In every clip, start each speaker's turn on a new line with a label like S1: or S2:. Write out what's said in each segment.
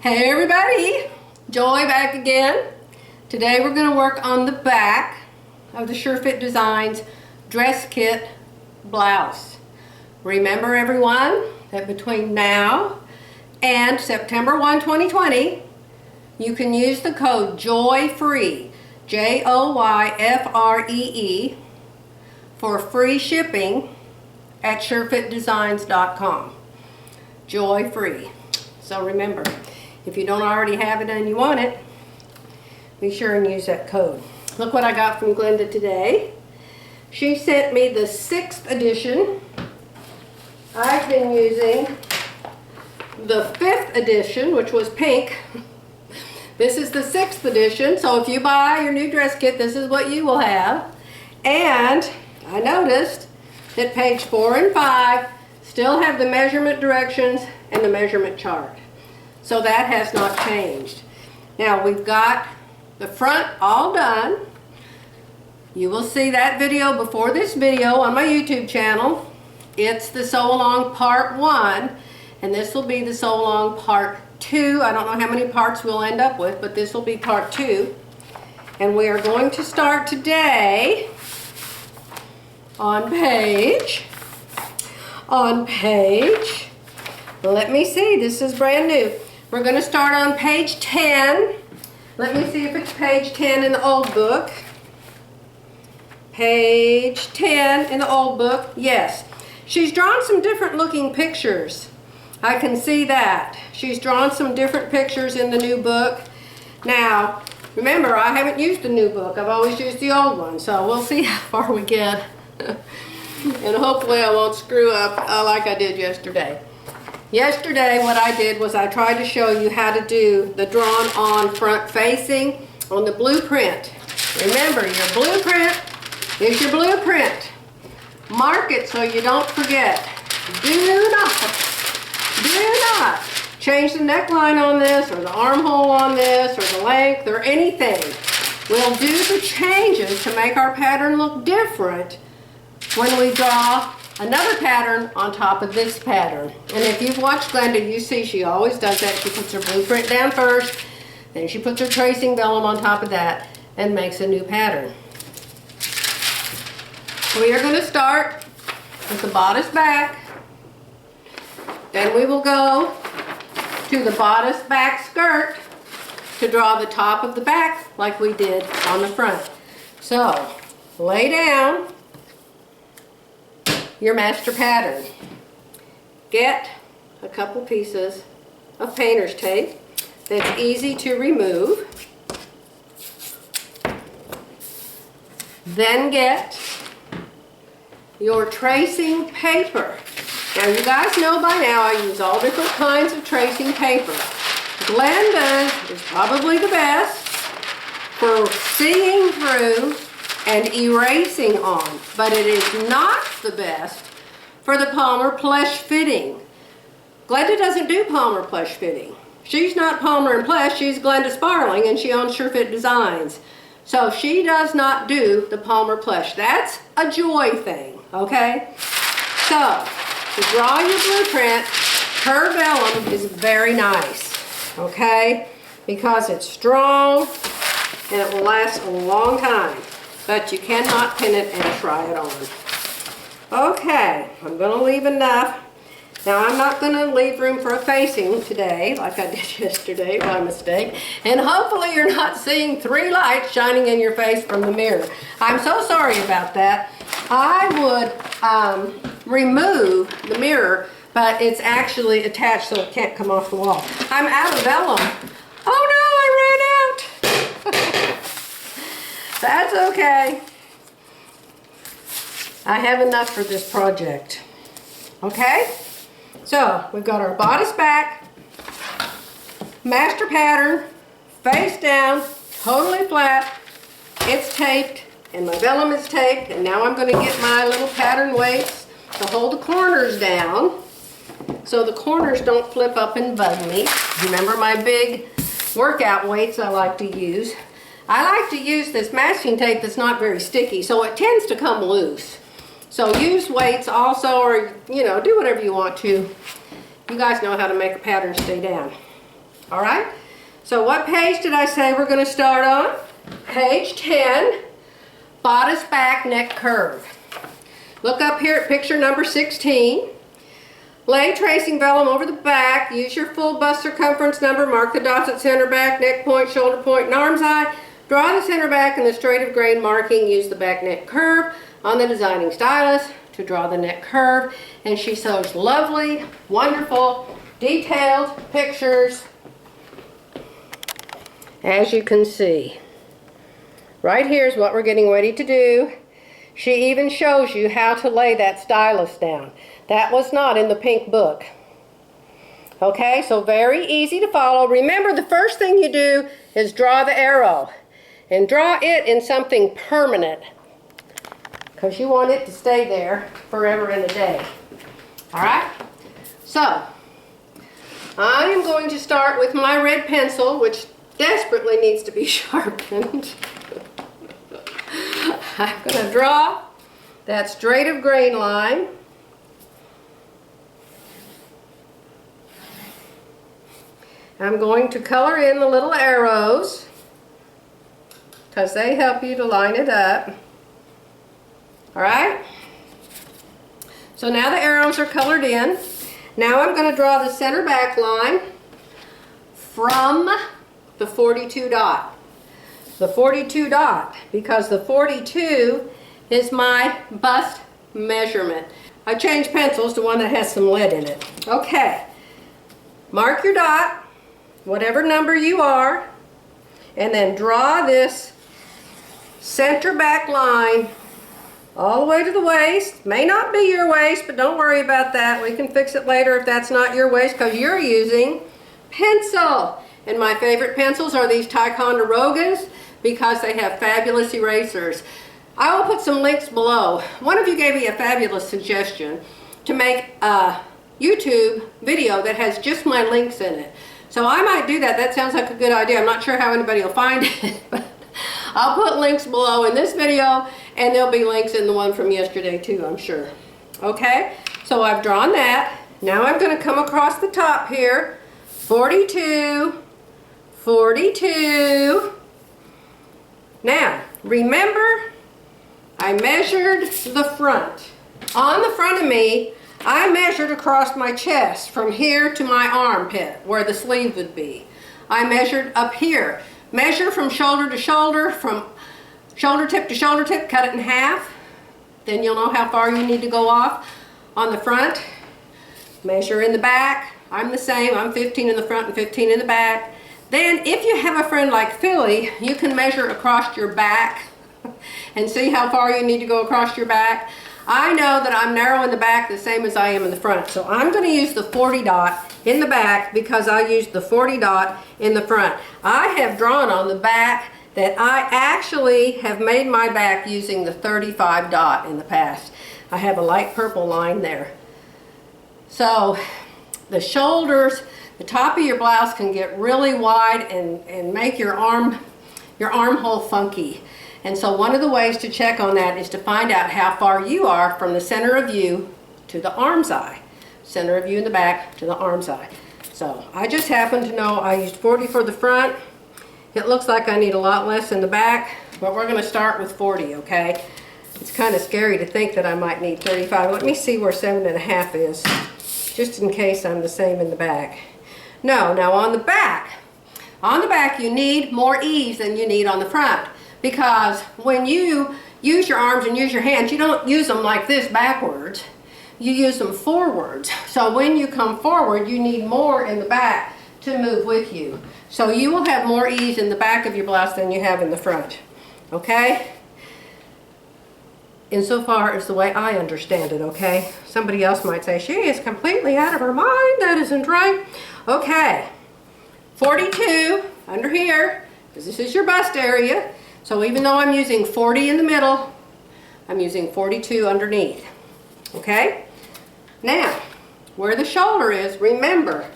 S1: Hey everybody, Joy back again. Today we're going to work on the back of the Surefit Designs Dress Kit blouse. Remember everyone that between now and September 1, 2020, you can use the code JOYFREE, Joyfree, for free shipping at surefitdesigns.com. Joy-free. So remember, if you don't already have it and you want it, be sure and use that code. Look what I got from Glenda today. She sent me the 6th edition. I've been using the 5th edition, which was pink. This is the 6th edition, so if you buy your new dress kit, this is what you will have. And I noticed that page 4 and 5 still have the measurement directions and the measurement chart. So that has not changed. Now we've got the front all done. You will see that video before this video on my YouTube channel. It's the sew along part 1, and this will be the sew along part 2. I don't know how many parts we'll end up with, but this will be part 2. And we are going to start today on page, let me see, this is brand new. We're going to start on page 10. Let me see if it's page 10 in the old book. Page 10 in the old book, yes. She's drawn some different looking pictures. I can see that. She's drawn some different pictures in the new book. Now, remember, I haven't used the new book. I've always used the old one, so we'll see how far we get. And hopefully I won't screw up like I did yesterday. Yesterday what I did was I tried to show you how to do the drawn on front facing on the blueprint. Remember, your blueprint is your blueprint. Mark it so you don't forget. Do not change the neckline on this or the armhole on this or the length or anything. We'll do the changes to make our pattern look different when we draw another pattern on top of this pattern. And if you've watched Glenda, you see she always does that. She puts her blueprint down first, then she puts her tracing vellum on top of that and makes a new pattern. We are going to start with the bodice back. Then we will go to the bodice back skirt to draw the top of the back like we did on the front. So, lay down your master pattern. Get a couple pieces of painter's tape that's easy to remove. Then get your tracing paper. Now you guys know by now I use all different kinds of tracing paper. Glenda's is probably the best for seeing through and erasing on, but it is not the best for the Palmer plush fitting. Glenda doesn't do Palmer plush fitting. She's not Palmer and Plush, she's Glenda Sparling, and she owns Surefit Designs. So she does not do the Palmer plush. That's a Joy thing, okay? So, to draw your blueprint, her vellum is very nice, okay? Because it's strong and it will last a long time. But you cannot pin it and try it on. Okay, I'm going to leave enough. Now I'm not going to leave room for a facing today like I did yesterday by mistake. And hopefully you're not seeing 3 lights shining in your face from the mirror. I'm so sorry about that. I would remove the mirror, but it's actually attached so it can't come off the wall. I'm out of vellum. Oh no, I ran out. That's okay. I have enough for this project. Okay? So, we've got our bodice back, master pattern, face down, totally flat. It's taped, and my vellum is taped, and now I'm going to get my little pattern weights to hold the corners down so the corners don't flip up and bug me. Remember my big workout weights I like to use. I like to use this masking tape that's not very sticky, so it tends to come loose. So use weights also, or, you know, do whatever you want to. You guys know how to make a pattern stay down. All right? So what page did I say we're going to start on? Page 10, bodice back neck curve. Look up here at picture number 16. Lay tracing vellum over the back. Use your full bust circumference number. Mark the dots at center back, neck point, shoulder point, and arm's eye. Draw the center back in the straight of grain marking. Use the back neck curve on the designing stylus to draw the neck curve. And she shows lovely, wonderful, detailed pictures, as you can see. Right here is what we're getting ready to do. She even shows you how to lay that stylus down. That was not in the pink book. Okay, so very easy to follow. Remember, the first thing you do is draw the arrow. And draw it in something permanent, because you want it to stay there forever and a day. All right? So, I am going to start with my red pencil, which desperately needs to be sharpened. I'm going to draw that straight of grain line. I'm going to color in the little arrows, because they help you to line it up. All right? So now the arrows are colored in. Now I'm going to draw the center back line from the 42 dot. The 42 dot, because the 42 is my bust measurement. I changed pencils to one that has some lead in it. Okay. Mark your dot, whatever number you are, and then draw this center back line all the way to the waist. May not be your waist, but don't worry about that. We can fix it later if that's not your waist, because you're using pencil. And my favorite pencils are these Ticonderogas, because they have fabulous erasers. I will put some links below. One of you gave me a fabulous suggestion to make a YouTube video that has just my links in it. So I might do that. That sounds like a good idea. I'm not sure how anybody will find it, but I'll put links below in this video, and there'll be links in the one from yesterday too, I'm sure. Okay, so I've drawn that. Now I'm going to come across the top here. 42, 42. Now, remember, I measured the front. On the front of me, I measured across my chest from here to my armpit, where the sleeve would be. I measured up here. Measure from shoulder to shoulder, from shoulder tip to shoulder tip, cut it in half. Then you'll know how far you need to go off on the front. Measure in the back. I'm the same. I'm 15 in the front and 15 in the back. Then, if you have a friend like Philly, you can measure across your back and see how far you need to go across your back. I know that I'm narrow in the back the same as I am in the front, so I'm going to use the 40 dot in the back because I used the 40 dot in the front. I have drawn on the back that I actually have made my back using the 35 dot in the past. I have a light purple line there. So the shoulders, the top of your blouse can get really wide and make your armhole funky. And so one of the ways to check on that is to find out how far you are from the center of view to the armseye. Center of view in the back to the armseye. So I just happen to know I used 40 for the front. It looks like I need a lot less in the back, but we're going to start with 40, okay? It's kind of scary to think that I might need 35. Let me see where 7.5 is, just in case I'm the same in the back. No, now on the back you need more ease than you need on the front. Because when you use your arms and use your hands, you don't use them like this backwards. You use them forwards. So when you come forward, you need more in the back to move with you. So you will have more ease in the back of your blouse than you have in the front. Okay? Insofar as the way I understand it, okay? Somebody else might say, she is completely out of her mind. That isn't right. Okay. 42 under here, because this is your bust area. So even though I'm using 40 in the middle, I'm using 42 underneath. Okay? Now, where the shoulder is, remember,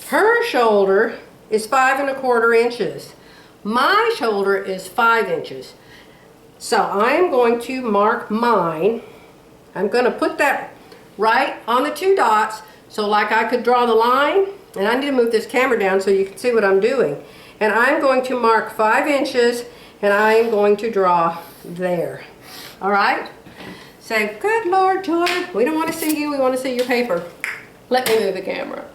S1: her shoulder is 5¼ inches. My shoulder is 5 inches. So I'm going to mark mine. I'm going to put that right on the 2 dots. So like I could draw the line And I need to move this camera down so you can see what I'm doing. And I'm going to mark 5 inches, and I am going to draw there. All right? Say, good Lord, Joy, we don't want to see you, we want to see your paper. Let me move the camera.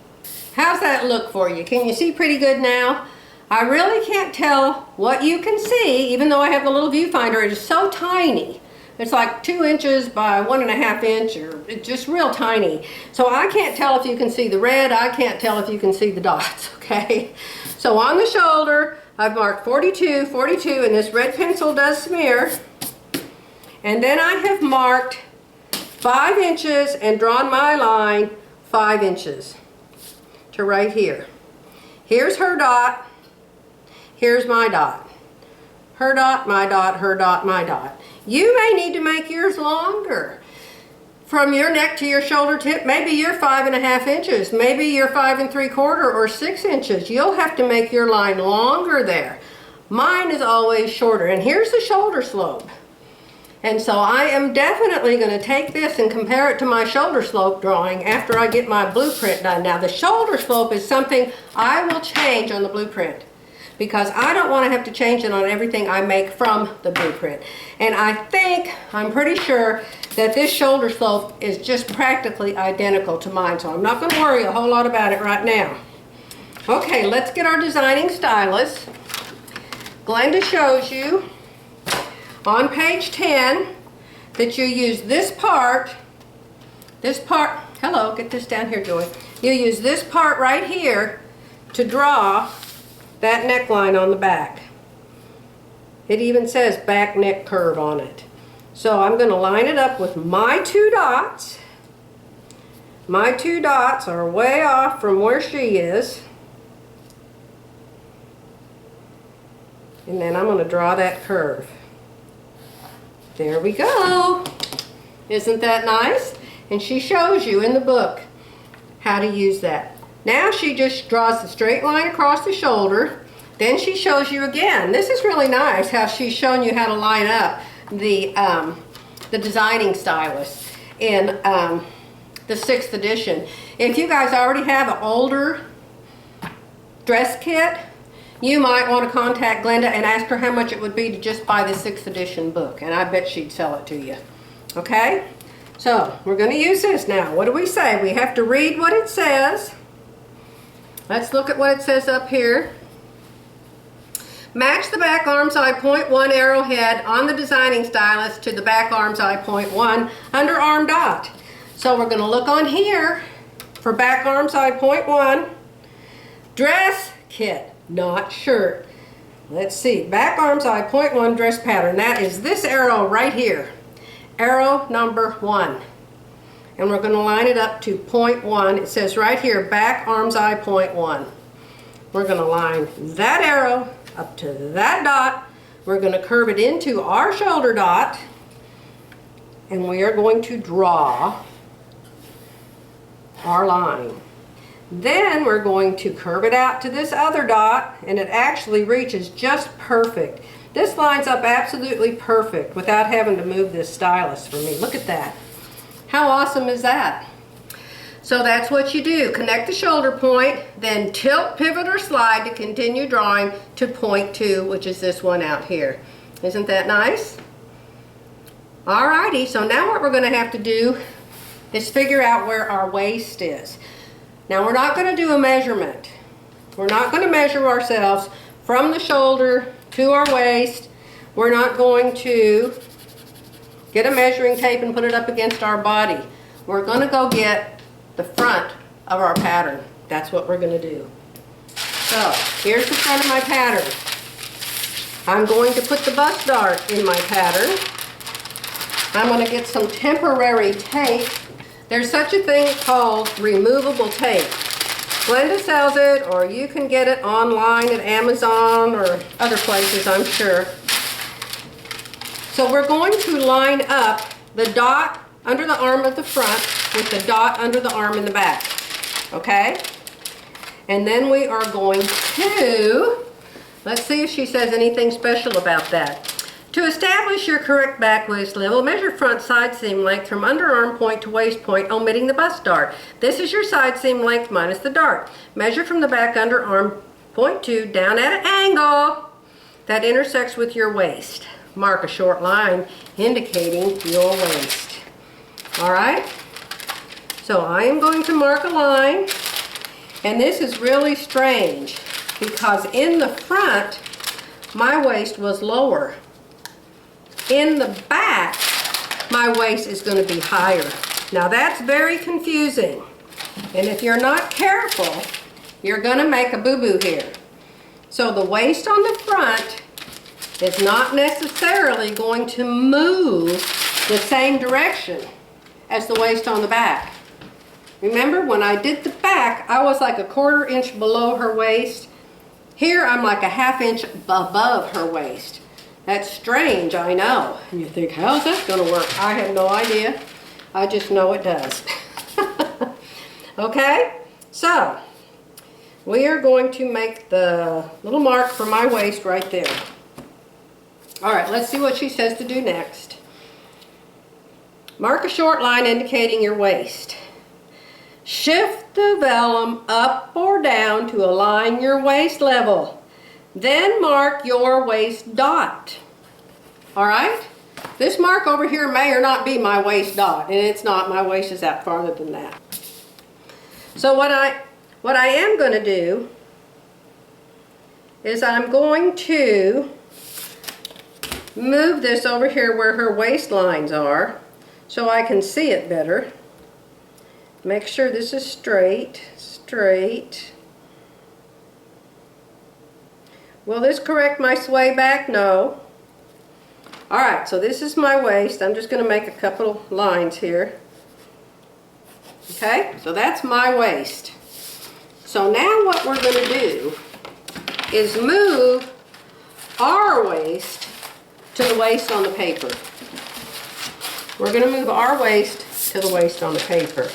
S1: How's that look for you? Can you see pretty good now? I really can't tell what you can see, even though I have the little viewfinder. It is so tiny. It's like 2 inches by 1.5 inch, or it's just real tiny. So I can't tell if you can see the red, I can't tell if you can see the dots, okay? So on the shoulder, I've marked 42, 42, and this red pencil does smear. And then I have marked 5 inches and drawn my line 5 inches to right here. Here's her dot, here's my dot. Her dot, my dot, her dot, my dot. You may need to make yours longer. From your neck to your shoulder tip, maybe you're 5.5 inches, maybe you're 5 3/4 or 6 inches. You'll have to make your line longer there. Mine is always shorter, and here's the shoulder slope. And so I am definitely going to take this and compare it to my shoulder slope drawing after I get my blueprint done. Now the shoulder slope is something I will change on the blueprint, because I don't want to have to change it on everything I make from the blueprint. And I'm pretty sure that this shoulder slope is just practically identical to mine, so I'm not going to worry a whole lot about it right now. Okay, let's get our designing stylus. Glenda shows you on page 10 that you use this part, hello, get this down here, Joy. You use this part right here to draw that neckline on the back. It even says back neck curve on it. So I'm going to line it up with my 2 dots. My 2 dots are way off from where she is. And then I'm going to draw that curve. There we go. Isn't that nice? And she shows you in the book how to use that. Now she just draws the straight line across the shoulder. Then she shows you again. This is really nice how she's shown you how to line up the designing stylus in the 6th edition. If you guys already have an older dress kit, you might want to contact Glenda and ask her how much it would be to just buy the 6th edition book, and I bet she'd sell it to you. Okay? So, we're going to use this now. What do we say? We have to read what it says. Let's look at what it says up here. Match the back Armseye .1 arrowhead on the designing stylus to the back Armseye .1 underarm dot. So we're going to look on here for back Armseye .1 dress kit. Not shirt. Let's see. Back Armseye .1 dress pattern. That is this arrow right here. Arrow number 1. And we're going to line it up to .1. It says right here, back Armseye .1. We're going to line that arrow up to that dot. We're going to curve it into our shoulder dot. And we are going to draw our line. Then we're going to curve it out to this other dot, and it actually reaches just perfect. This lines up absolutely perfect without having to move this stylus for me. Look at that. How awesome is that? So that's what you do. Connect the shoulder point, then tilt, pivot, or slide to continue drawing to point 2, which is this one out here. Isn't that nice? Alrighty, so now what we're going to have to do is figure out where our waist is. Now we're not going to do a measurement. We're not going to measure ourselves from the shoulder to our waist. We're not going to get a measuring tape and put it up against our body. We're going to go get the front of our pattern. That's what we're going to do. So here's the front of my pattern. I'm going to put the bust dart in my pattern. I'm going to get some temporary tape. There's such a thing called removable tape. Glenda sells it, or you can get it online at Amazon or other places, I'm sure. So we're going to line up the dot under the arm of the front with the dot under the arm in the back. Okay? And then we are going to, let's see if she says anything special about that. To establish your correct back waist level, measure front side seam length from underarm point to waist point, omitting the bust dart. This is your side seam length minus the dart. Measure from the back underarm point 2 down at an angle that intersects with your waist. Mark a short line indicating your waist. All right? So I am going to mark a line, and this is really strange because in the front, my waist was lower. In the back, my waist is going to be higher. Now that's very confusing. And if you're not careful, you're going to make a boo-boo here. So the waist on the front is not necessarily going to move the same direction as the waist on the back. Remember, when I did the back, I was like a 1/4 inch below her waist. Here, I'm like a 1/2 inch above her waist. That's strange, I know. And you think, how's that going to work? I have no idea. I just know it does. Okay, so we are going to make the little mark for my waist right there. All right, let's see what she says to do next. Mark a short line indicating your waist. Shift the vellum up or down to align your waist level. Then mark your waist dot. All right? This mark over here may or not be my waist dot, and it's not. My waist is out farther than that. So what I am going to do is I'm going to move this over here where her waist lines are so I can see it better. Make sure this is straight, straight. Will this correct my sway back? No. All right, so this is my waist. I'm just going to make a couple lines here. Okay, so that's my waist. So now what we're going to do is move our waist to the waist on the paper. We're going to move our waist to the waist on the paper.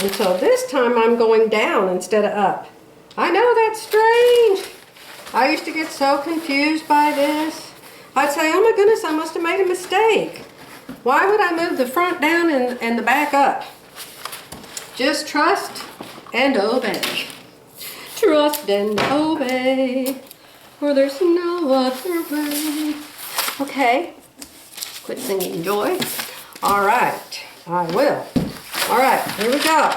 S1: And so this time I'm going down instead of up. I know that's strange. I used to get so confused by this. I'd say, oh my goodness, I must have made a mistake. Why would I move the front down and the back up? Just trust and obey. Trust and obey, for there's no other way. Okay, quit singing Joy. All right, I will. All right, here we go.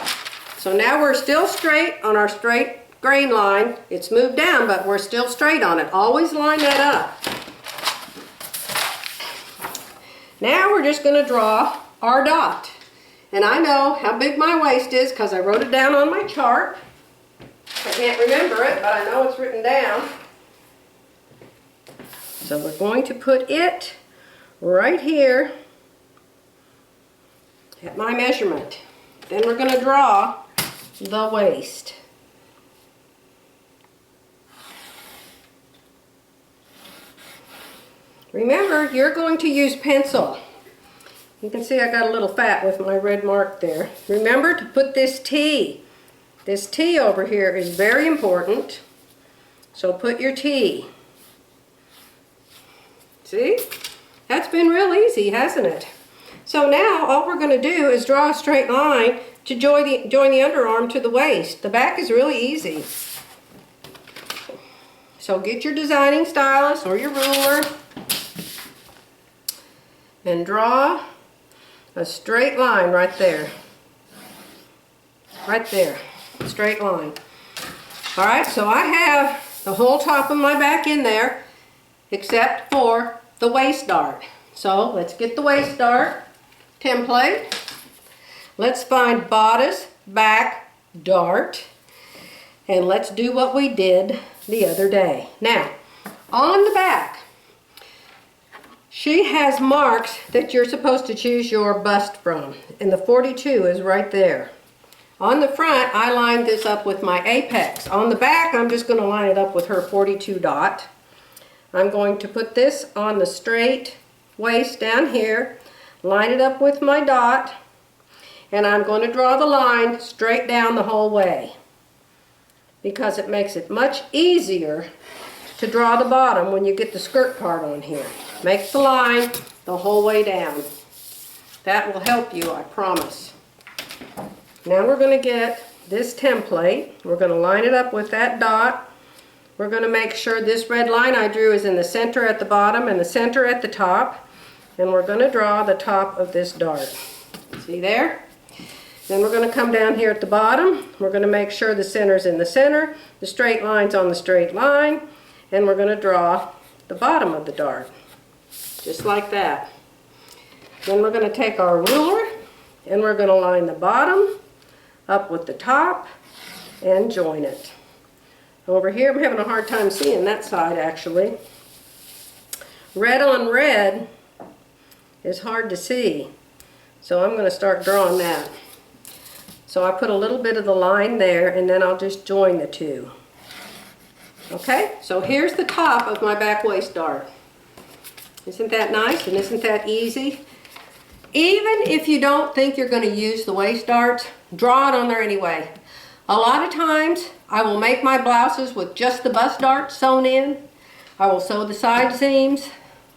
S1: So now we're still straight on our straight grain line. It's moved down, but we're still straight on it. Always line that up. Now we're just going to draw our dot. And I know how big my waist is because I wrote it down on my chart. I can't remember it, but I know it's written down. So we're going to put it right here at my measurement. Then we're going to draw the waist. Remember, you're going to use pencil. You can see I got a little fat with my red mark there. Remember to put this T. This T over here is very important. So put your T. See? That's been real easy, hasn't it? So now all we're going to do is draw a straight line to join the underarm to the waist. The back is really easy. So get your designing stylus or your ruler and draw a straight line right there. Right there. Straight line. Alright, so I have the whole top of my back in there except for the waist dart. So let's get the waist dart template. Let's find bodice, back, dart, and let's do what we did the other day. Now, on the back, she has marks that you're supposed to choose your bust from, and the 42 is right there. On the front, I lined this up with my apex. On the back, I'm just going to line it up with her 42 dot. I'm going to put this on the straight waist down here, line it up with my dot, and I'm going to draw the line straight down the whole way because it makes it much easier to draw the bottom when you get the skirt part on here. Make the line the whole way down. That will help you, I promise. Now we're going to get this template. We're going to line it up with that dot. We're going to make sure this red line I drew is in the center at the bottom and the center at the top. And we're going to draw the top of this dart. See there? Then we're going to come down here at the bottom. We're going to make sure the center's in the center, the straight line's on the straight line, and we're going to draw the bottom of the dart. Just like that. Then we're going to take our ruler and we're going to line the bottom up with the top and join it. Over here I'm having a hard time seeing that side actually. Red on red is hard to see, so I'm going to start drawing that. So I put a little bit of the line there and then I'll just join the two. Okay, so here's the top of my back waist dart. Isn't that nice and isn't that easy? Even if you don't think you're going to use the waist darts, draw it on there anyway. A lot of times I will make my blouses with just the bust darts sewn in. I will sew the side seams,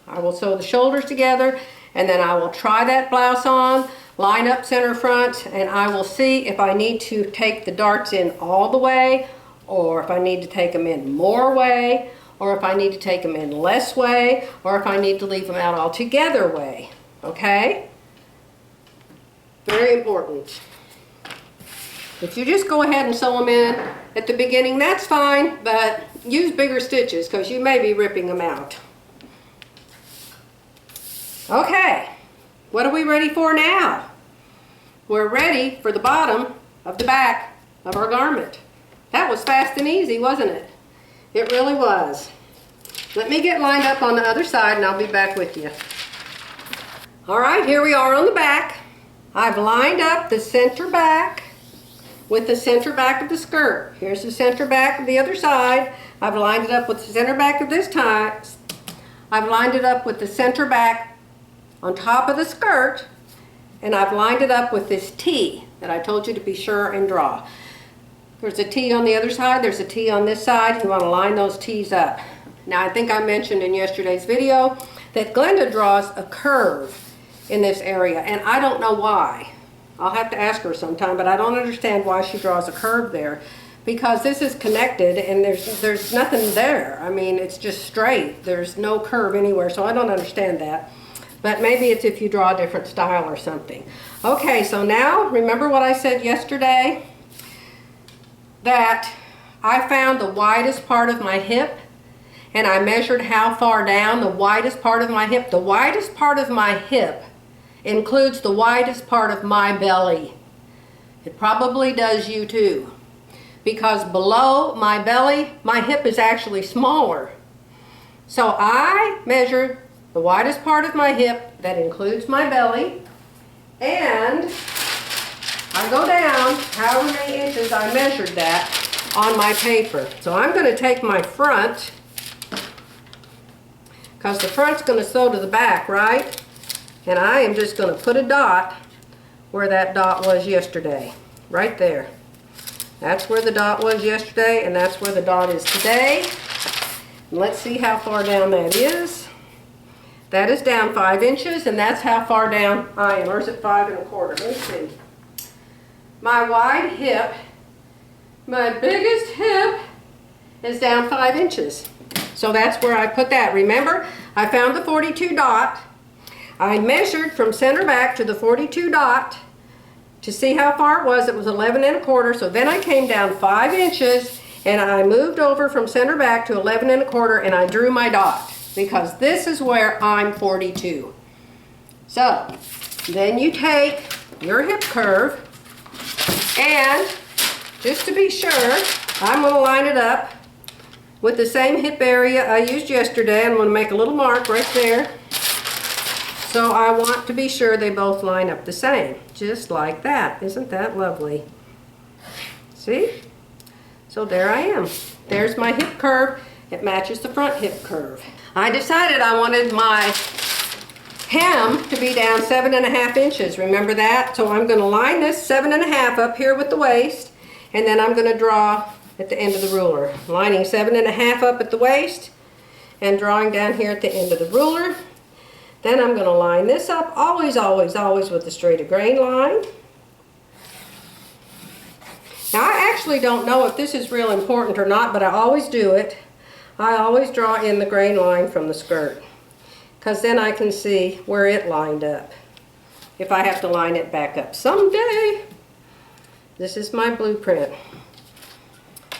S1: I will sew the shoulders together, and then I will try that blouse on, line up center front, and I will see if I need to take the darts in all the way, or if I need to take them in more way, or if I need to take them in less way, or if I need to leave them out altogether way. Okay? Very important. If you just go ahead and sew them in at the beginning, that's fine, but use bigger stitches because you may be ripping them out. Okay, what are we ready for now? We're ready for the bottom of the back of our garment. That was fast and easy, wasn't it? It really was. Let me get lined up on the other side and I'll be back with you. All right, here we are on the back. I've lined up the center back with the center back of the skirt. Here's the center back of the other side. I've lined it up with the center back of this tie. I've lined it up with the center back on top of the skirt, and I've lined it up with this T that I told you to be sure and draw. There's a T on the other side, there's a T on this side. You want to line those T's up. Now I think I mentioned in yesterday's video that Glenda draws a curve in this area, and I don't know why. I'll have to ask her sometime, but I don't understand why she draws a curve there, because this is connected and there's nothing there. I mean, it's just straight. There's no curve anywhere, so I don't understand that. But maybe it's if you draw a different style or something. Okay, so now remember what I said yesterday? That I found the widest part of my hip and I measured how far down the widest part of my hip. The widest part of my hip includes the widest part of my belly. It probably does you too. Because below my belly, my hip is actually smaller. So I measured the widest part of my hip, that includes my belly, and I go down however many inches I measured that on my paper. So I'm going to take my front, because the front's going to sew to the back, right? And I am just going to put a dot where that dot was yesterday, right there. That's where the dot was yesterday, and that's where the dot is today. And let's see how far down that is. That is down 5 inches, and that's how far down I am. Or is it 5 1/4? Let me see. My wide hip, my biggest hip, is down 5 inches. So that's where I put that. Remember, I found the 42 dot. I measured from center back to the 42 dot to see how far it was. It was 11 1/4. So then I came down 5 inches and I moved over from center back to 11 1/4 and I drew my dot, because this is where I'm 42. So then you take your hip curve, and just to be sure, I'm going to line it up with the same hip area I used yesterday. I'm going to make a little mark right there. So I want to be sure they both line up the same, just like that. Isn't that lovely? See? So there I am. There's my hip curve. It matches the front hip curve. I decided I wanted my hem to be down 7 1/2 inches. Remember that? So I'm going to line this 7 1/2 up here with the waist, and then I'm going to draw at the end of the ruler. Lining 7.5 up at the waist and drawing down here at the end of the ruler. Then I'm going to line this up, always, always, always with the straight of grain line. Now I actually don't know if this is real important or not, but I always do it. I always draw in the grain line from the skirt, because then I can see where it lined up, if I have to line it back up someday. This is my blueprint.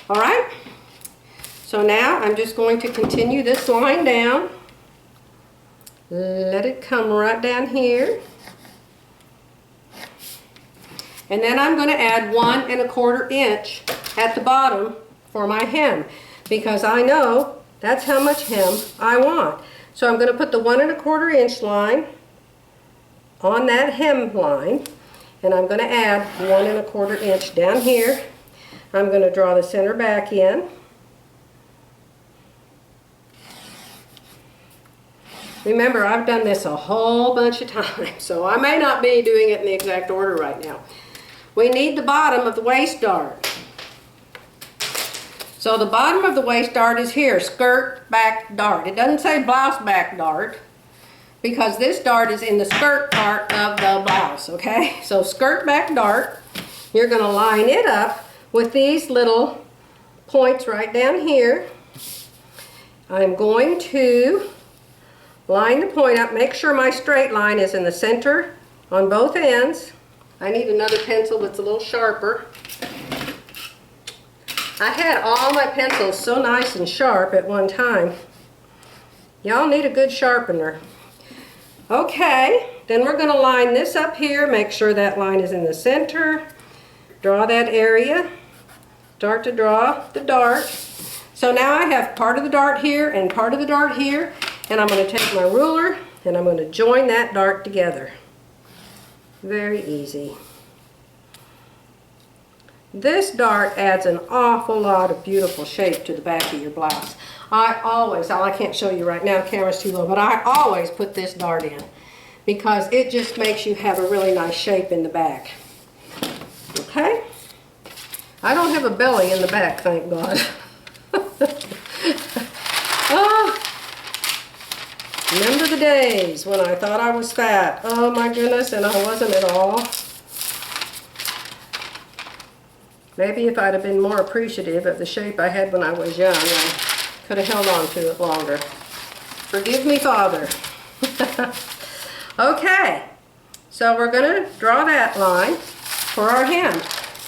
S1: All right, so now I'm just going to continue this line down. Let it come right down here. And then I'm going to add 1 1/4 inch at the bottom for my hem, because I know that's how much hem I want. So I'm going to put the 1 1/4 inch line on that hem line, and I'm going to add 1 1/4 inch down here. I'm going to draw the center back in. Remember, I've done this a whole bunch of times, so I may not be doing it in the exact order right now. We need the bottom of the waist dart. So the bottom of the waist dart is here, skirt back dart. It doesn't say blouse back dart, because this dart is in the skirt part of the blouse, okay? So skirt back dart, you're going to line it up with these little points right down here. I'm going to line the point up, make sure my straight line is in the center on both ends. I need another pencil that's a little sharper. I had all my pencils so nice and sharp at one time. Y'all need a good sharpener. Okay, then we're going to line this up here, make sure that line is in the center. Draw that area. Start to draw the dart. So now I have part of the dart here and part of the dart here. And I'm going to take my ruler and I'm going to join that dart together. Very easy. This dart adds an awful lot of beautiful shape to the back of your blouse. I can't show you right now, the camera's too low, but I always put this dart in because it just makes you have a really nice shape in the back. Okay? I don't have a belly in the back, thank God. Oh. Remember the days when I thought I was fat. Oh my goodness, and I wasn't at all. Maybe if I'd have been more appreciative of the shape I had when I was young, I could have held on to it longer. Forgive me, Father. Okay, so we're going to draw that line for our hem.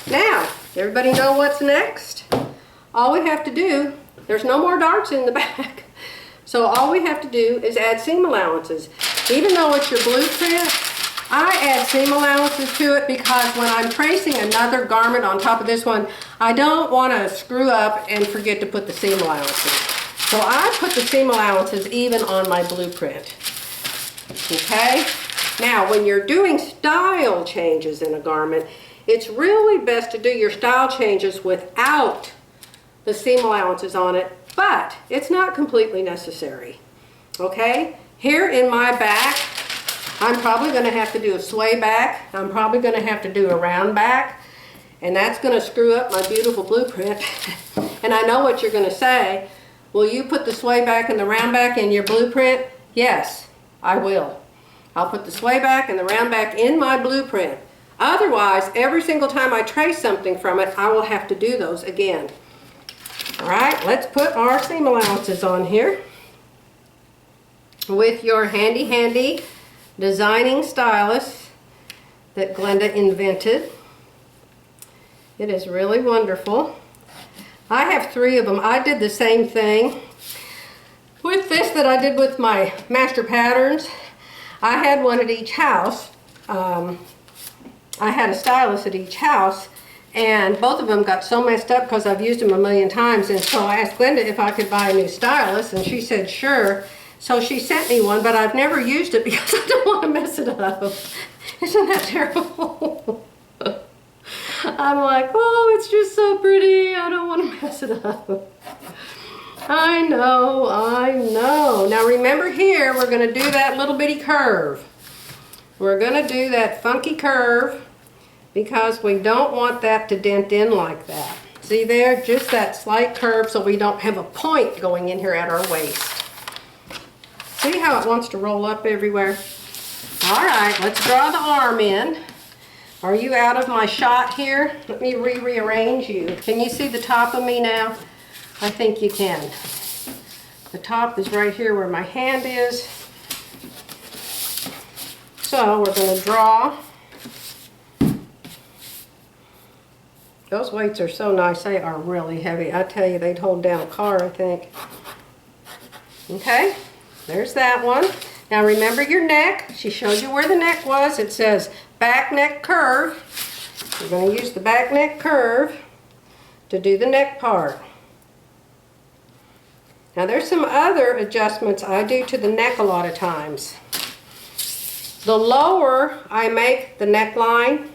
S1: Now, everybody know what's next? All we have to do, there's no more darts in the back. So all we have to do is add seam allowances. Even though it's your blueprint, I add seam allowances to it because when I'm tracing another garment on top of this one, I don't want to screw up and forget to put the seam allowances. So I put the seam allowances even on my blueprint. Okay? Now, when you're doing style changes in a garment, it's really best to do your style changes without the seam allowances on it. But it's not completely necessary, okay? Here in my back, I'm probably going to have to do a sway back. I'm probably going to have to do a round back. And that's going to screw up my beautiful blueprint. And I know what you're going to say. Will you put the sway back and the round back in your blueprint? Yes, I will. I'll put the sway back and the round back in my blueprint. Otherwise, every single time I trace something from it, I will have to do those again. All right, let's put our seam allowances on here with your handy designing stylus that Glenda invented. It is really wonderful. I have 3 of them. I did the same thing with this that I did with my master patterns. I had one at each house. I had a stylus at each house. And both of them got so messed up because I've used them a million times. And so I asked Glenda if I could buy a new stylus, and she said sure. So she sent me one, but I've never used it because I don't want to mess it up. Isn't that terrible? I'm like, oh, it's just so pretty. I don't want to mess it up. I know. Now remember here, we're going to do that little bitty curve. We're going to do that funky curve, because we don't want that to dent in like that. See there, just that slight curve so we don't have a point going in here at our waist. See how it wants to roll up everywhere? All right, let's draw the arm in. Are you out of my shot here? Let me rearrange you. Can you see the top of me now? I think you can. The top is right here where my hand is. So we're going to draw. Those weights are so nice. They are really heavy. I tell you, they'd hold down a car, I think. Okay, there's that one. Now remember your neck. She showed you where the neck was. It says back neck curve. We're going to use the back neck curve to do the neck part. Now there's some other adjustments I do to the neck a lot of times. The lower I make the neckline,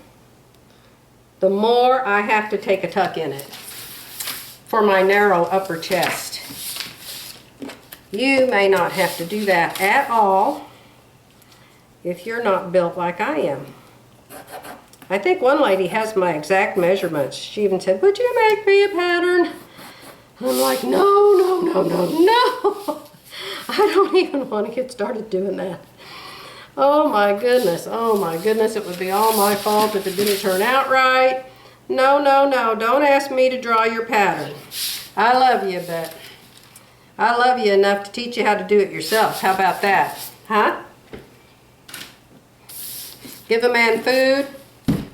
S1: the more I have to take a tuck in it for my narrow upper chest. You may not have to do that at all if you're not built like I am. I think one lady has my exact measurements. She even said, "Would you make me a pattern?" I'm like, no. I don't even want to get started doing that. Oh my goodness, it would be all my fault if it didn't turn out right. No, don't ask me to draw your pattern. I love you, but I love you enough to teach you how to do it yourself. How about that, huh? Give a man food,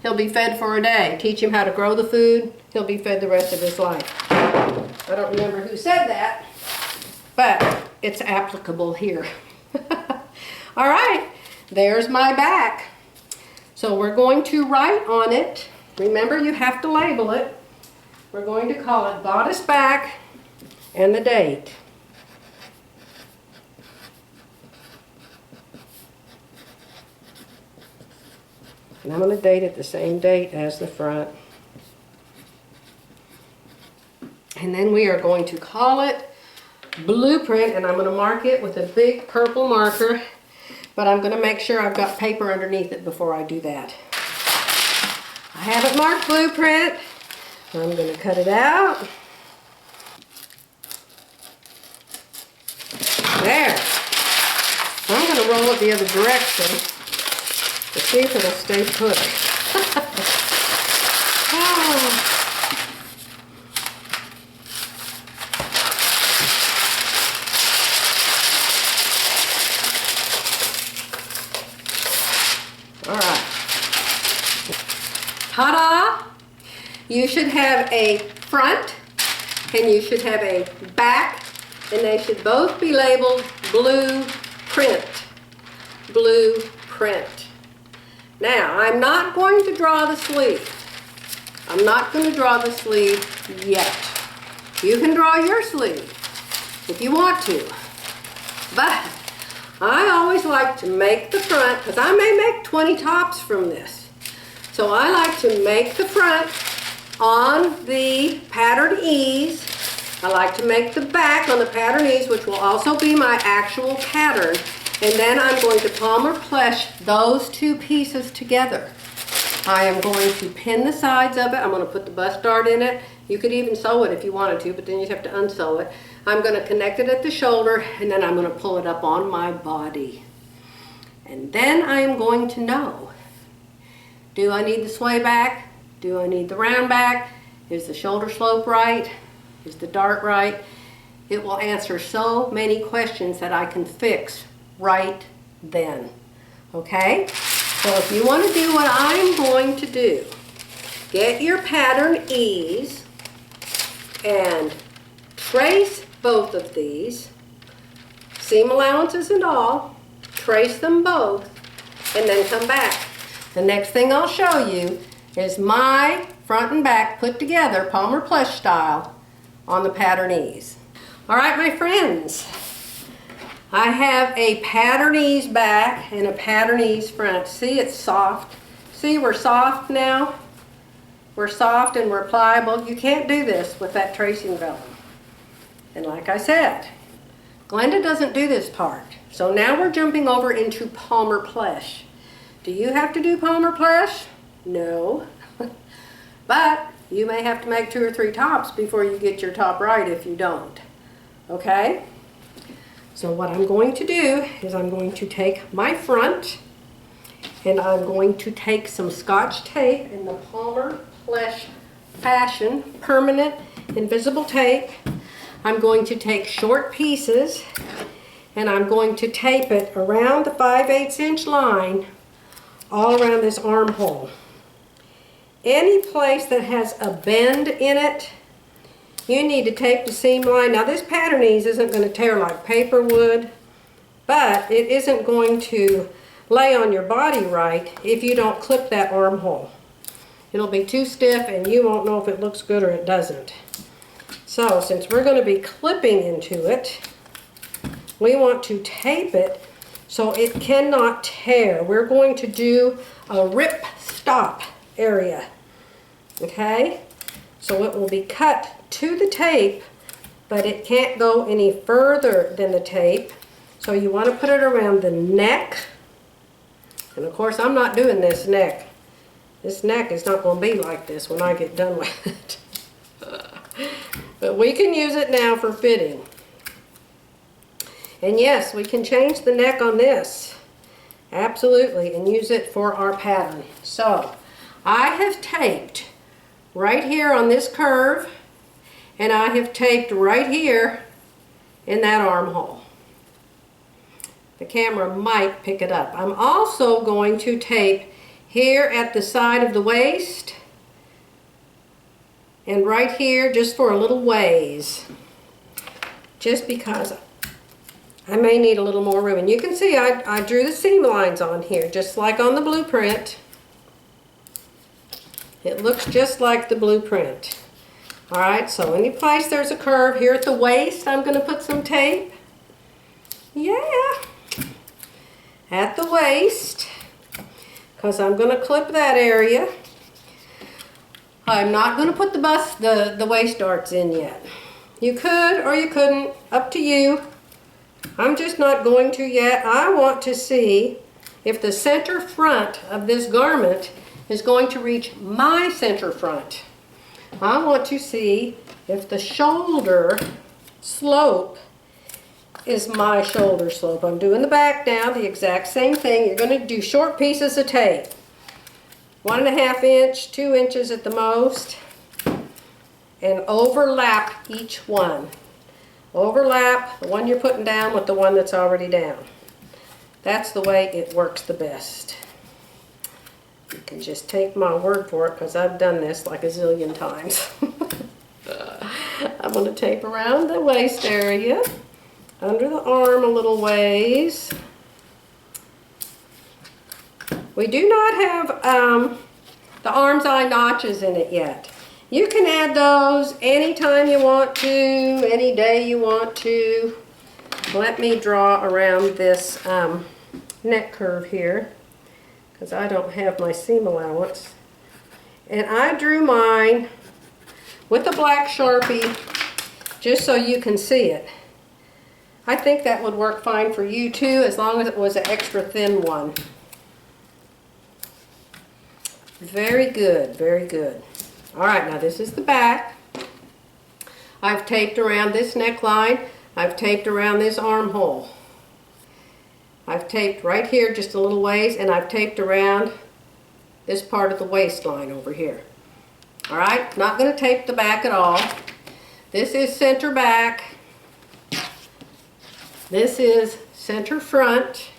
S1: he'll be fed for a day. Teach him how to grow the food, he'll be fed the rest of his life. I don't remember who said that, but it's applicable here. All right, there's my back. So we're going to write on it. Remember, you have to label it. We're going to call it bodice back and the date. And I'm going to date it the same date as the front. And then we are going to call it blueprint, and I'm going to mark it with a big purple marker, but I'm going to make sure I've got paper underneath it before I do that. I have it marked blueprint. I'm going to cut it out. There. I'm going to roll it the other direction to see if it'll stay put. Oh. All right. Ta-da! You should have a front and you should have a back, and they should both be labeled blueprint. Blueprint. Now, I'm not going to draw the sleeve. I'm not going to draw the sleeve yet. You can draw your sleeve if you want to, but I always like to make the front, because I may make 20 tops from this. So I like to make the front on the pattern ease. I like to make the back on the pattern ease, which will also be my actual pattern. And then I'm going to palmer plush those two pieces together. I am going to pin the sides of it. I'm going to put the bust dart in it. You could even sew it if you wanted to, but then you'd have to unsew it. I'm going to connect it at the shoulder, and then I'm going to pull it up on my body. And then I am going to know, do I need the sway back? Do I need the round back? Is the shoulder slope right? Is the dart right? It will answer so many questions that I can fix right then. Okay? So if you want to do what I'm going to do, get your pattern ease and trace both of these, seam allowances and all, trace them both, and then come back. The next thing I'll show you is my front and back put together, palmer plush style, on the pattern ease. All right, my friends, I have a pattern ease back and a pattern ease front. See, it's soft. See, we're soft now. We're soft and we're pliable. You can't do this with that tracing vellum. And like I said, Glenda doesn't do this part. So now we're jumping over into palmer plush. Do you have to do palmer plush? No. But You may have to make 2 or 3 tops before you get your top right if you don't. Okay? So what I'm going to do is I'm going to take my front and I'm going to take some Scotch tape in the Palmer Flesh Fashion Permanent Invisible Tape. I'm going to take short pieces and I'm going to tape it around the 5/8 inch line all around this armhole. Any place that has a bend in it, you need to tape the seam line. Now this pattern ease isn't going to tear like paper would, but it isn't going to lay on your body right if you don't clip that armhole. It'll be too stiff and you won't know if it looks good or it doesn't. So since we're going to be clipping into it, we want to tape it so it cannot tear. We're going to do a rip stop area. Okay? So it will be cut to the tape, but it can't go any further than the tape. So you want to put it around the neck. And of course I'm not doing this neck. This neck is not going to be like this when I get done with it. But we can use it now for fitting. And yes, we can change the neck on this. Absolutely, and use it for our pattern. So I have taped right here on this curve, and I have taped right here in that armhole. The camera might pick it up. I'm also going to tape here at the side of the waist and right here just for a little ways, just because I may need a little more room. And you can see I drew the seam lines on here just like on the blueprint. It looks just like the blueprint. Alright, so any place there's a curve here at the waist, I'm going to put some tape. Yeah, at the waist, because I'm going to clip that area. I'm not going to put the waist darts in yet. You could or you couldn't, up to you. I'm just not going to yet. I want to see if the center front of this garment is going to reach my center front. I want to see if the shoulder slope is my shoulder slope. I'm doing the back now, the exact same thing. You're going to do short pieces of tape. 1.5 inch, 2 inches at the most, and overlap each one. Overlap the one you're putting down with the one that's already down. That's the way it works the best. You can just take my word for it because I've done this like a zillion times. I'm going to tape around the waist area, under the arm a little ways. We do not have the Armseye notches in it yet. You can add those anytime you want to, any day you want to. Let me draw around this neck curve here, because I don't have my seam allowance. And I drew mine with a black Sharpie just so you can see it. I think that would work fine for you too, as long as it was an extra thin one. Very good, very good. Alright, now this is the back. I've taped around this neckline. I've taped around this armhole. I've taped right here just a little ways, and I've taped around this part of the waistline over here. Alright, not going to tape the back at all. This is center back. This is center front.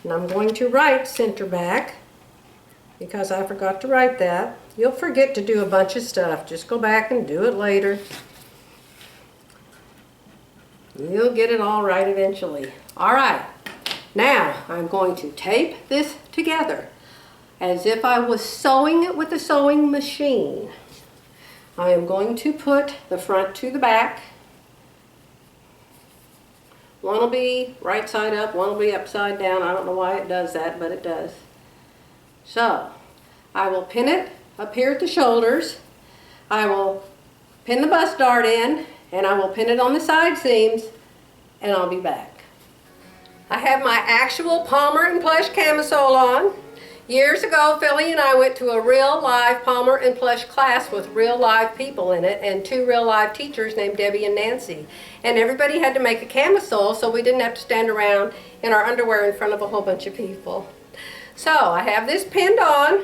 S1: And I'm going to write center back because I forgot to write that. You'll forget to do a bunch of stuff. Just go back and do it later. You'll get it all right eventually. Alright, now I'm going to tape this together as if I was sewing it with a sewing machine. I am going to put the front to the back. One will be right side up, one will be upside down. I don't know why it does that, but it does. So, I will pin it up here at the shoulders. I will pin the bust dart in, and I will pin it on the side seams, and I'll be back. I have my actual Palmer and plush camisole on. Years ago, Philly and I went to a real live Palmer and Plush class with real live people in it and 2 real live teachers named Debbie and Nancy. And everybody had to make a camisole so we didn't have to stand around in our underwear in front of a whole bunch of people. So I have this pinned on.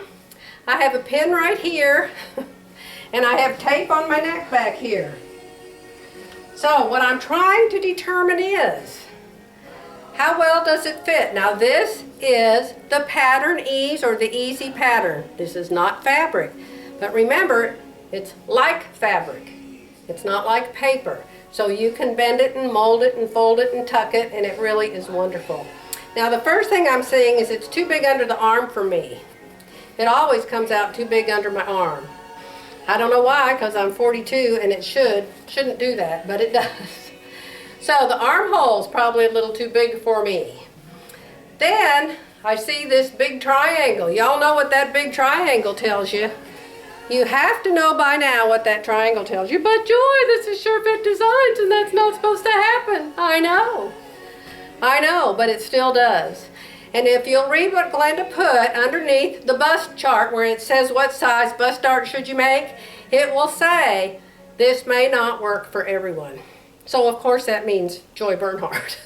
S1: I have a pin right here and I have tape on my neck back here. So what I'm trying to determine is, how well does it fit? Now this is the pattern ease or the easy pattern. This is not fabric. But remember, it's like fabric. It's not like paper. So you can bend it and mold it and fold it and tuck it, and it really is wonderful. Now the first thing I'm seeing is it's too big under the arm for me. It always comes out too big under my arm. I don't know why, because I'm 42 and it shouldn't do that, but it does. So the armhole's probably a little too big for me. Then I see this big triangle. Y'all know what that big triangle tells you. You have to know by now what that triangle tells you. But Joy, this is Surefit Designs and that's not supposed to happen. I know, but it still does. And if you'll read what Glenda put underneath the bust chart where it says what size bust dart should you make, it will say this may not work for everyone. So of course that means Joy Bernhardt.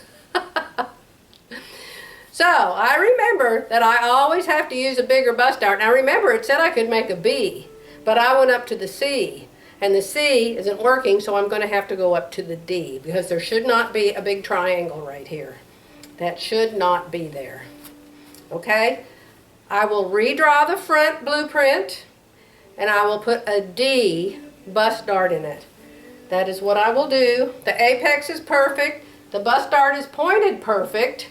S1: So I remember that I always have to use a bigger bust dart. Now remember it said I could make a B, but I went up to the C. And the C isn't working, so I'm going to have to go up to the D because there should not be a big triangle right here. That should not be there. Okay? I will redraw the front blueprint and I will put a D bust dart in it. That is what I will do. The apex is perfect. The bust dart is pointed perfect.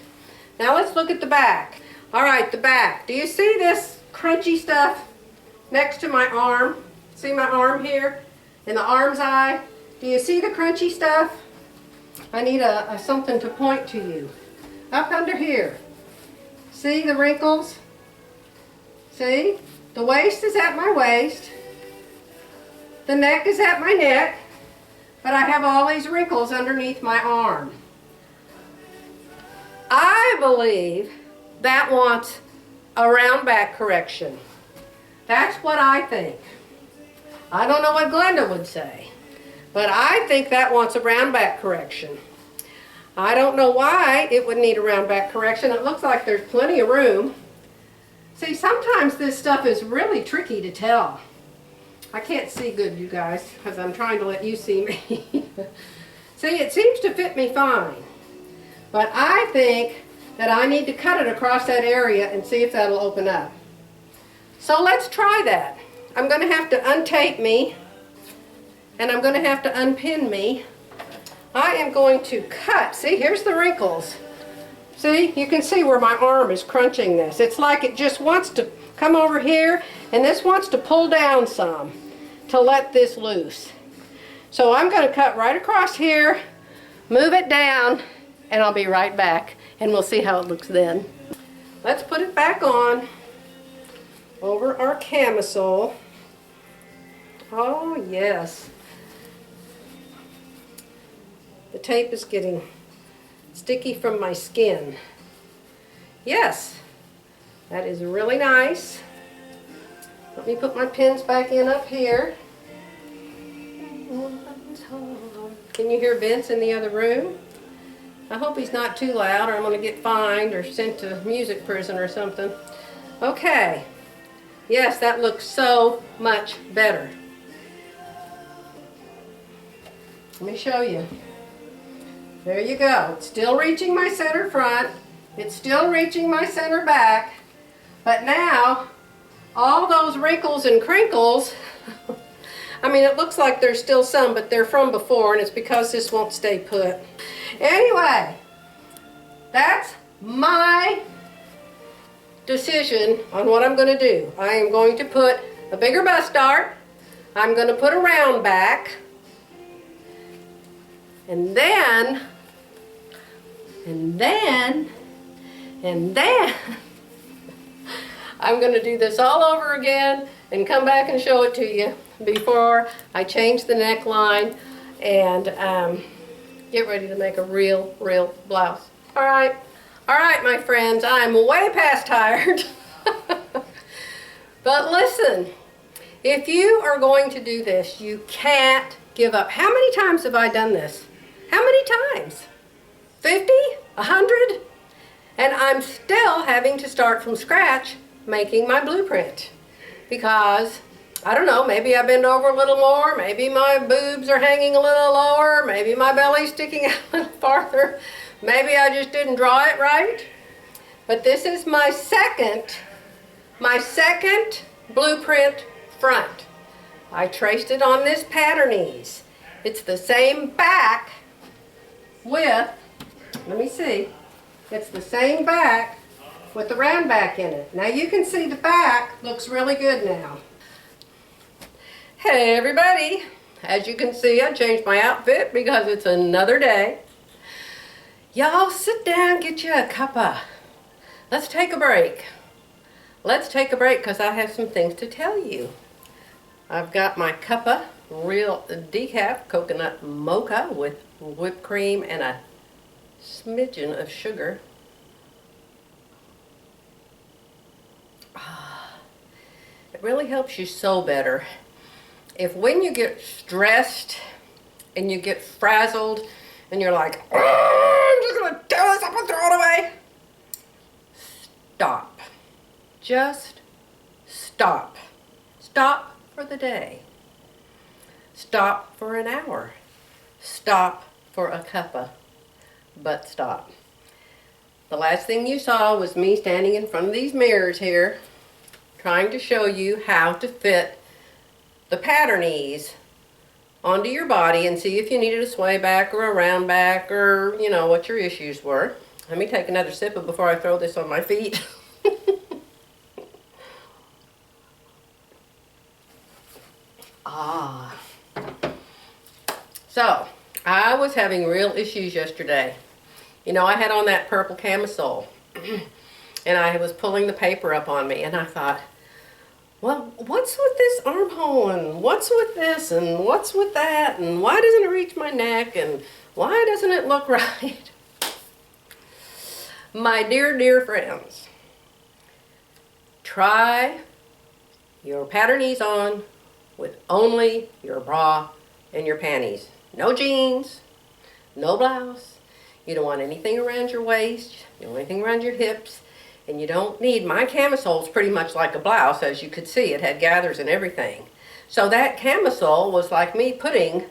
S1: Now let's look at the back. All right, the back. Do you see this crunchy stuff next to my arm? See my arm here? In the Armseye? Do you see the crunchy stuff? I need something to point to you. Up under here. See the wrinkles? See? The waist is at my waist. The neck is at my neck. But I have all these wrinkles underneath my arm. I believe that wants a round back correction. That's what I think. I don't know what Glenda would say, but I think that wants a round back correction. I don't know why it would need a round back correction. It looks like there's plenty of room. See, sometimes this stuff is really tricky to tell. I can't see good, you guys, because I'm trying to let you see me. See, it seems to fit me fine. But I think that I need to cut it across that area and see if that'll open up. So let's try that. I'm going to have to untape me, and I'm going to have to unpin me. I am going to cut. See, here's the wrinkles. See, you can see where my arm is crunching this. It's like it just wants to come over here, and this wants to pull down some to let this loose. So I'm going to cut right across here, move it down, and I'll be right back, and we'll see how it looks then. Let's put it back on over our camisole. Oh yes. The tape is getting sticky from my skin. Yes, that is really nice. Let me put my pins back in up here. Can you hear Vince in the other room? I hope he's not too loud or I'm going to get fined or sent to music prison or something. Okay. Yes, that looks so much better. Let me show you. There you go. It's still reaching my center front. It's still reaching my center back. But now, all those wrinkles and crinkles, I mean, it looks like there's still some, but they're from before, and it's because this won't stay put. Anyway, that's my decision on what I'm going to do. I am going to put a bigger bust dart. I'm going to put a round back. And then, I'm going to do this all over again and come back and show it to you before I change the neckline and get ready to make a real blouse. All right, my friends, I'm way past tired. But listen, if you are going to do this, you can't give up. How many times have I done this? How many times? 50? 100? And I'm still having to start from scratch making my blueprint. Because, I don't know, maybe I bend over a little more, maybe my boobs are hanging a little lower, maybe my belly's sticking out a little farther, maybe I just didn't draw it right. But this is my second blueprint front. I traced it on this patternese. It's the same back with, let me see, it's the same back with the round back in it. Now you can see the back looks really good now. Hey everybody, as you can see I changed my outfit because it's another day. Y'all sit down, get you a cuppa. Let's take a break. Let's take a break because I have some things to tell you. I've got my cuppa real decaf coconut mocha with whipped cream and a smidgen of sugar. It really helps you sew better. If when you get stressed and you get frazzled and you're like, I'm just gonna tear this up and throw it away. Stop. Just stop. Stop for the day. Stop for an hour. Stop for a cuppa. But stop. The last thing you saw was me standing in front of these mirrors here, trying to show you how to fit the patternese onto your body and see if you needed a sway back or a round back or, you know, what your issues were. Let me take another sip before I throw this on my feet. So, I was having real issues yesterday. You know, I had on that purple camisole and I was pulling the paper up on me and I thought, well, what's with this armhole and what's with this and what's with that and why doesn't it reach my neck and why doesn't it look right? My dear, dear friends, try your patternese on with only your bra and your panties. No jeans, no blouse. You don't want anything around your waist, you don't want anything around your hips, and you don't need, my camisole's pretty much like a blouse, as you could see, it had gathers and everything. So that camisole was like me putting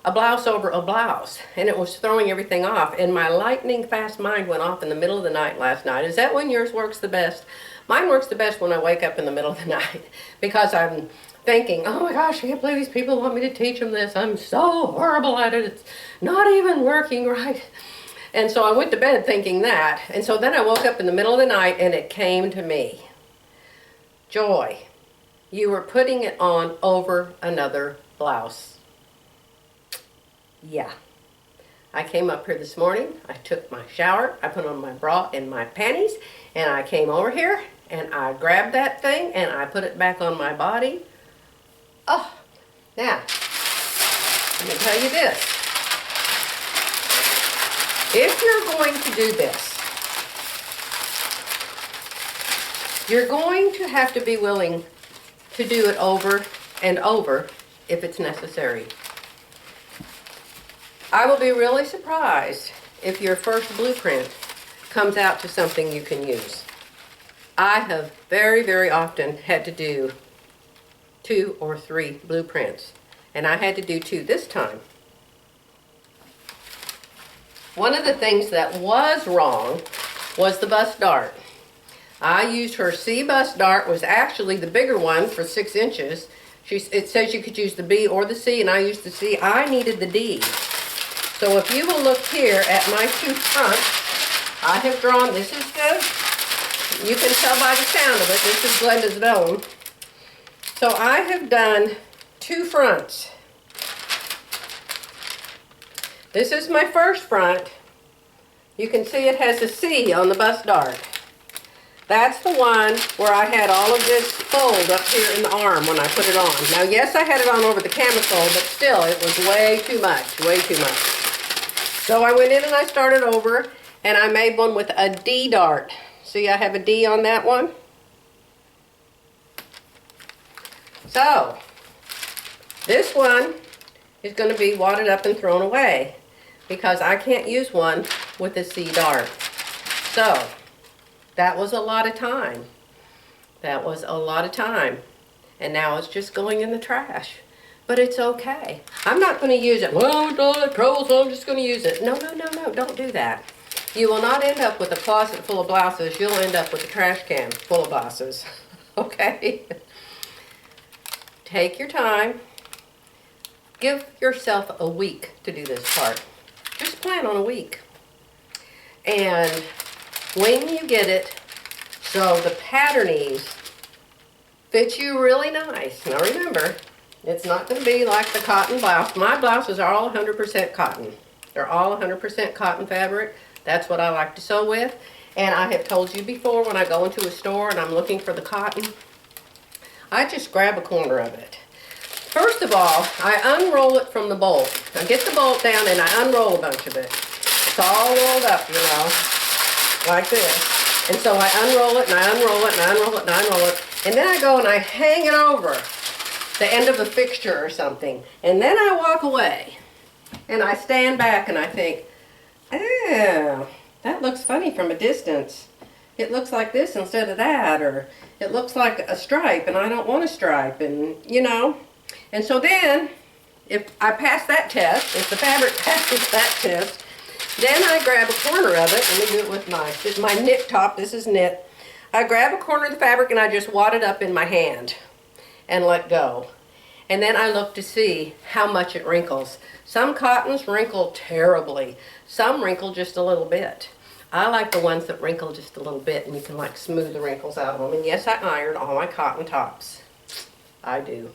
S1: a blouse over a blouse, and it was throwing everything off, and my lightning fast mind went off in the middle of the night last night. Is that when yours works the best? Mine works the best when I wake up in the middle of the night, because I'm thinking, oh my gosh, I can't believe these people want me to teach them this. I'm so horrible at it. It's not even working right. And so I went to bed thinking that. And so then I woke up in the middle of the night and it came to me. Joy, you were putting it on over another blouse. Yeah. I came up here this morning, I took my shower, I put on my bra and my panties, and I came over here and I grabbed that thing and I put it back on my body. Oh, now, let me tell you this. If you're going to do this, you're going to have to be willing to do it over and over if it's necessary. I will be really surprised if your first blueprint comes out to something you can use. I have very, very often had to do 2 or 3 blueprints, and I had to do 2 this time. One of the things that was wrong was the bust dart. I used her C bust dart, was actually the bigger one for 6 inches. It says you could use the B or the C, and I used the C. I needed the D. So if you will look here at my 2 fronts, I have drawn, this is the, you can tell by the sound of it, this is Glenda's vellum. So I have done 2 fronts. This is my first front. You can see it has a C on the bust dart. That's the one where I had all of this fold up here in the arm when I put it on. Now yes, I had it on over the camisole, but still it was way too much, way too much. So I went in and I started over and I made one with a D dart. See, I have a D on that one. So, this one is going to be wadded up and thrown away because I can't use one with a C dart. So, that was a lot of time. That was a lot of time. And now it's just going in the trash. But it's okay. I'm not going to use it. Well, it's all that trouble, so I'm just going to use it. No, don't do that. You will not end up with a closet full of blouses. You'll end up with a trash can full of blouses. Okay? Take your time. Give yourself a week to do this part. Just plan on a week. And when you get it, so the patternies fit you really nice. Now remember, it's not going to be like the cotton blouse. My blouses are all 100% cotton. They're all 100% cotton fabric. That's what I like to sew with. And I have told you before, when I go into a store and I'm looking for the cotton, I just grab a corner of it. First of all, I unroll it from the bolt. I get the bolt down and I unroll a bunch of it. It's all rolled up, you know, like this. And so I unroll it and I unroll it and I unroll it and I unroll it. And then I go and I hang it over the end of a fixture or something. And then I walk away. And I stand back and I think, oh, that looks funny from a distance. It looks like this instead of that. Or it looks like a stripe and I don't want a stripe. And, you know. And so then, if I pass that test, if the fabric passes that test, then I grab a corner of it. Let me do it with my knit top. This is knit. I grab a corner of the fabric and I just wad it up in my hand and let go. And then I look to see how much it wrinkles. Some cottons wrinkle terribly. Some wrinkle just a little bit. I like the ones that wrinkle just a little bit and you can like smooth the wrinkles out of them. And yes, I iron all my cotton tops. I do.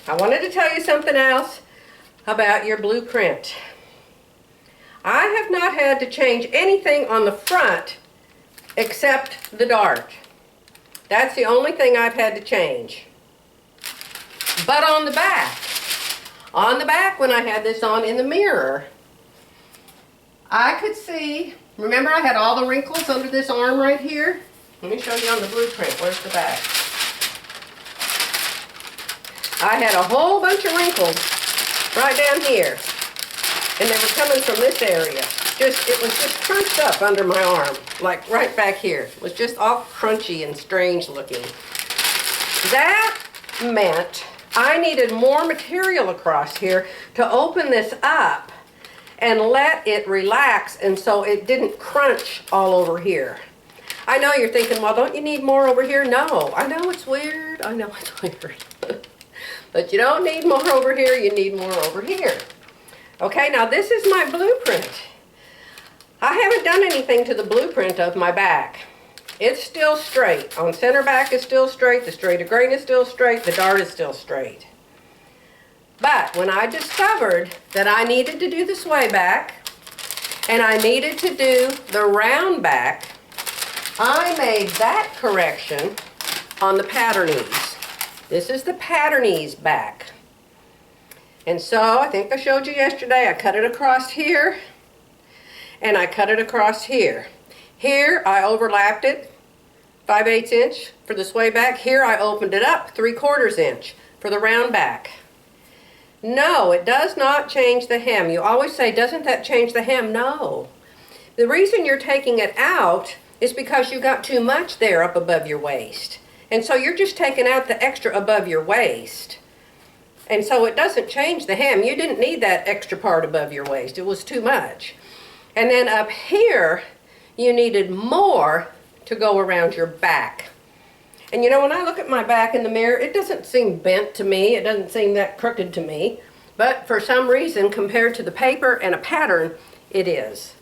S1: I wanted to tell you something else about your blueprint. I have not had to change anything on the front except the dart. That's the only thing I've had to change. But on the back when I had this on in the mirror, I could see, remember I had all the wrinkles under this arm right here? Let me show you on the blueprint. Where's the back? I had a whole bunch of wrinkles right down here. And they were coming from this area. It was just crunched up under my arm, like right back here. It was just all crunchy and strange looking. That meant I needed more material across here to open this up and let it relax and so it didn't crunch all over here. I know you're thinking, well, don't you need more over here? No, I know it's weird. I know it's weird. But you don't need more over here, you need more over here. Okay, now this is my blueprint. I haven't done anything to the blueprint of my back. It's still straight. On center back is still straight, the straight of grain is still straight, the dart is still straight. But when I discovered that I needed to do the sway back and I needed to do the round back, I made that correction on the patternies. This is the patternies back. And so, I think I showed you yesterday, I cut it across here, and I cut it across here. Here, I overlapped it, 5/8 inch for the sway back. Here, I opened it up, 3/4 inch for the round back. No, it does not change the hem. You always say, doesn't that change the hem? No. The reason you're taking it out is because you got too much there up above your waist. And so you're just taking out the extra above your waist. And so it doesn't change the hem. You didn't need that extra part above your waist. It was too much. And then up here, you needed more to go around your back. And you know, when I look at my back in the mirror, it doesn't seem bent to me. It doesn't seem that crooked to me. But for some reason, compared to the paper and a pattern, it is.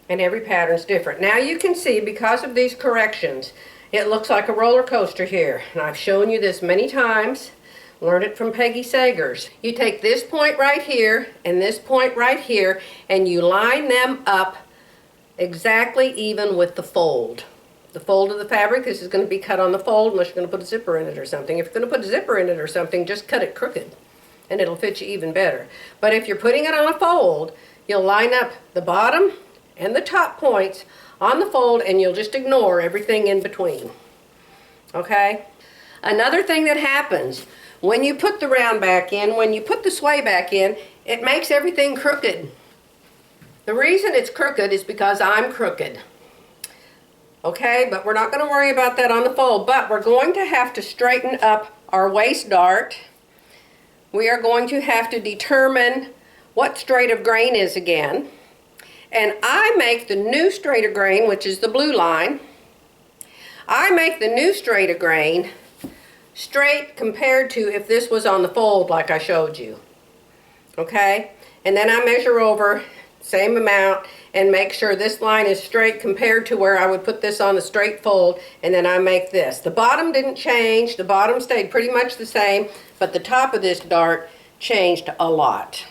S1: And every pattern's different. Now you can see, because of these corrections, it looks like a roller coaster here. And I've shown you this many times. Learned it from Peggy Sagers. You take this point right here and this point right here and you line them up exactly even with the fold. The fold of the fabric, this is going to be cut on the fold unless you're going to put a zipper in it or something. If you're going to put a zipper in it or something, just cut it crooked and it'll fit you even better. But if you're putting it on a fold, you'll line up the bottom and the top points on the fold and you'll just ignore everything in between. Okay? Another thing that happens when you put the round back in, when you put the sway back in, it makes everything crooked. The reason it's crooked is because I'm crooked. Okay, but we're not going to worry about that on the fold, but we're going to have to straighten up our waist dart. We are going to have to determine what straight of grain is again. And I make the new straight of grain, which is the blue line. I make the new straight of grain straight compared to if this was on the fold like I showed you. Okay? And then I measure over, same amount, and make sure this line is straight compared to where I would put this on the straight fold, and then I make this. The bottom didn't change, the bottom stayed pretty much the same, but the top of this dart changed a lot.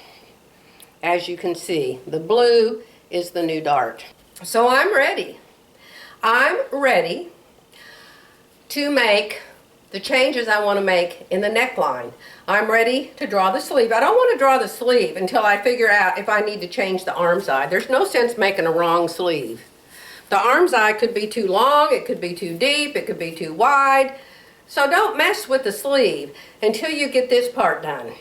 S1: As you can see, the blue is the new dart. So I'm ready. I'm ready to make the changes I want to make in the neckline. I'm ready to draw the sleeve. I don't want to draw the sleeve until I figure out if I need to change the armseye. There's no sense making a wrong sleeve. The armseye could be too long, it could be too deep, it could be too wide. So don't mess with the sleeve until you get this part done.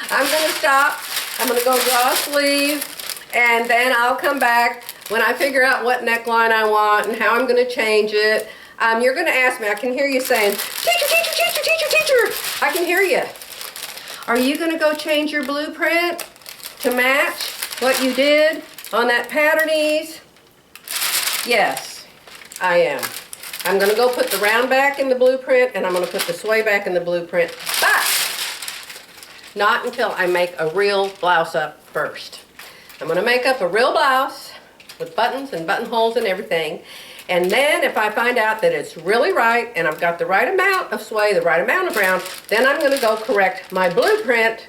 S1: I'm going to stop. I'm going to go draw a sleeve, and then I'll come back when I figure out what neckline I want and how I'm going to change it. You're going to ask me, I can hear you saying, teacher, teacher, teacher, teacher, teacher. I can hear you. Are you going to go change your blueprint to match what you did on that patternese? Yes, I am. I'm going to go put the round back in the blueprint, and I'm going to put the sway back in the blueprint, but not until I make a real blouse up first. I'm going to make up a real blouse with buttons and buttonholes and everything. And then if I find out that it's really right and I've got the right amount of sway, the right amount of round, then I'm going to go correct my blueprint.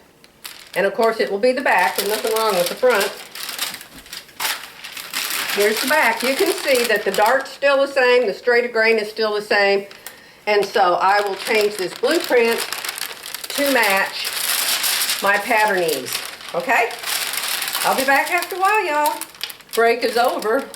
S1: And of course it will be the back. There's nothing wrong with the front. Here's the back. You can see that the dart's still the same, the straight of grain is still the same. And so I will change this blueprint to match my patternese. Okay? I'll be back after a while, y'all. Break is over.